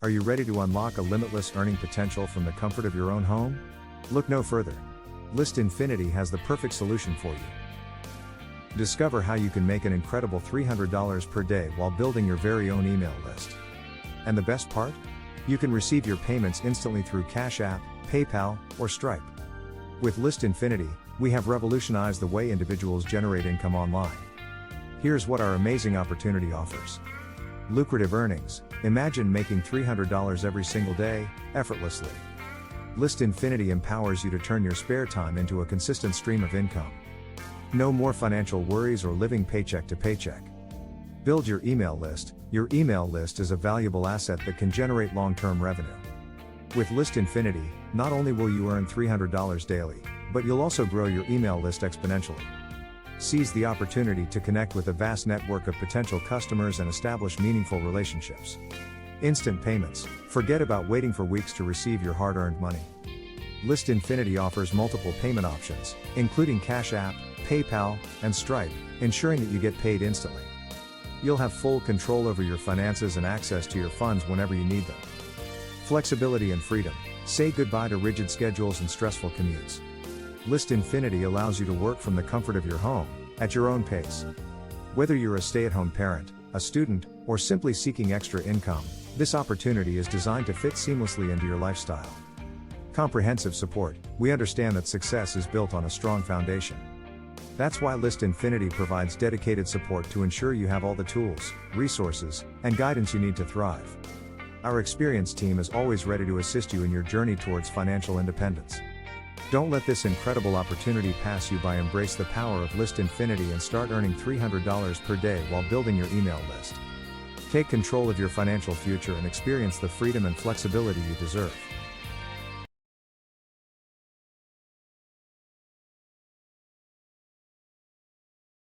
Are you ready to unlock a limitless earning potential from the comfort of your own home? Look no further. List Infinity has the perfect solution for you. Discover how you can make an incredible $300 per day while building your very own email list. And the best part? You can receive your payments instantly through Cash App, PayPal, or Stripe. With List Infinity, we have revolutionized the way individuals generate income online. Here's what our amazing opportunity offers. Lucrative earnings. Imagine making $300 every single day, effortlessly. List Infinity empowers you to turn your spare time into a consistent stream of income. No more financial worries or living paycheck to paycheck. Build your email list. Your email list is a valuable asset that can generate long-term revenue. With List Infinity, not only will you earn $300 daily, but you'll also grow your email list exponentially. Seize the opportunity to connect with a vast network of potential customers and establish meaningful relationships. Instant payments. Forget about waiting for weeks to receive your hard-earned money. List Infinity offers multiple payment options, including Cash App, PayPal, and Stripe, ensuring that you get paid instantly. You'll have full control over your finances and access to your funds whenever you need them. Flexibility and freedom. Say goodbye to rigid schedules and stressful commutes. List Infinity allows you to work from the comfort of your home, at your own pace. Whether you're a stay-at-home parent, a student, or simply seeking extra income, this opportunity is designed to fit seamlessly into your lifestyle. Comprehensive support. We understand that success is built on a strong foundation. That's why List Infinity provides dedicated support to ensure you have all the tools, resources, and guidance you need to thrive. Our experienced team is always ready to assist you in your journey towards financial independence. Don't let this incredible opportunity pass you by. Embrace the power of List Infinity and start earning $300 per day while building your email list. Take control of your financial future and experience the freedom and flexibility you deserve.